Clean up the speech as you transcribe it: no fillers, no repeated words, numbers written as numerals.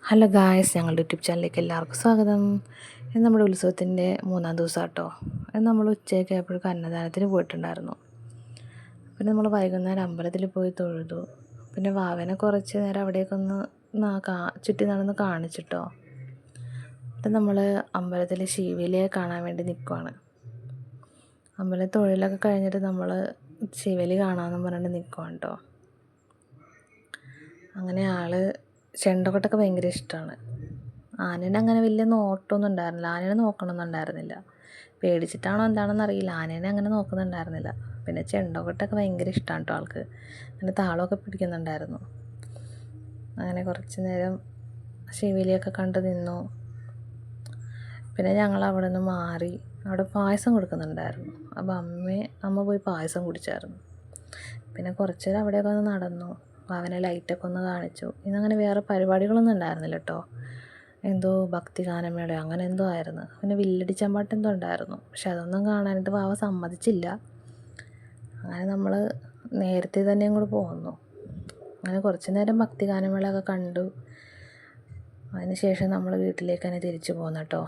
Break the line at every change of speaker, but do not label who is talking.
Hello guys, ഞങ്ങളുടെ YouTube ചാനലിലേക്ക് എല്ലാവർക്കും സ്വാഗതം. ഇത് നമ്മുടെ ഉത്സവത്തിൻ്റെ 3-ാം ദിവസം കേട്ടോ. ഇത് നമ്മൾ ഉച്ചയൊക്കെ ആയപ്പോഴേക്കും അന്നദാനത്തിന് പോയിട്ടുണ്ടായിരുന്നു. പിന്നെ നമ്മൾ വൈകുന്നേരം അമ്പലത്തിൽ പോയി തൊഴുതു. പിന്നെ വാവനെ കുറച്ച് നേരം അവിടേക്ക് ഒന്ന് ചുറ്റി നടന്ന് കാണിച്ചിട്ടോ. എന്നിട്ട് നമ്മൾ അമ്പലത്തിൽ ശിവലിയെ കാണാൻ വേണ്ടി നിൽക്കുവാണ്. തൊഴിലൊക്കെ കഴിഞ്ഞിട്ട് നമ്മൾ ശിവലി കാണാമെന്ന് പറഞ്ഞിട്ട് നിൽക്കുവാണ് കേട്ടോ. അങ്ങനെ ചെണ്ടകൊട്ടൊക്കെ ഭയങ്കര ഇഷ്ടമാണ്. ആനേനെ അങ്ങനെ വലിയ നോട്ടമൊന്നും ഉണ്ടായിരുന്നില്ല. ആനേനെ നോക്കണമെന്നുണ്ടായിരുന്നില്ല. പേടിച്ചിട്ടാണോ എന്താണെന്ന് അറിയില്ല, ആനേനെ അങ്ങനെ നോക്കുന്നുണ്ടായിരുന്നില്ല. പിന്നെ ചെണ്ടകൊട്ടൊക്കെ ഭയങ്കര ഇഷ്ടമാണ് കേട്ടോ ആൾക്ക്. അങ്ങനെ താളമൊക്കെ പിടിക്കുന്നുണ്ടായിരുന്നു. അങ്ങനെ കുറച്ച് നേരം ശിവലിയൊക്കെ കണ്ട് നിന്നു. പിന്നെ ഞങ്ങൾ അവിടെ നിന്ന് മാറി. അവിടെ പായസം കൊടുക്കുന്നുണ്ടായിരുന്നു. അപ്പോൾ അമ്മ പോയി പായസം കുടിച്ചായിരുന്നു. പിന്നെ കുറച്ച് നേരം അവിടെയൊക്കെ ഒന്ന് നടന്നു. അവനെ ലൈറ്റൊക്കെ ഒന്ന് കാണിച്ചു. ഇന്നങ്ങനെ വേറെ പരിപാടികളൊന്നും ഉണ്ടായിരുന്നില്ല കേട്ടോ. എന്തോ ഭക്തിഗാനമേള അങ്ങനെ എന്തോ ആയിരുന്നു. പിന്നെ വില്ലടിച്ചമ്പാട്ട് എന്തോ ഉണ്ടായിരുന്നു. പക്ഷെ അതൊന്നും കാണാനായിട്ട് വാവ സമ്മതിച്ചില്ല. അങ്ങനെ നമ്മൾ നേരത്തെ തന്നെ അങ്ങോട്ട് പോന്നു. അങ്ങനെ കുറച്ച് നേരം ഭക്തിഗാനമേള ഒക്കെ കണ്ടു. അതിന് ശേഷം നമ്മൾ വീട്ടിലേക്ക് തന്നെ തിരിച്ചു പോന്നു കേട്ടോ.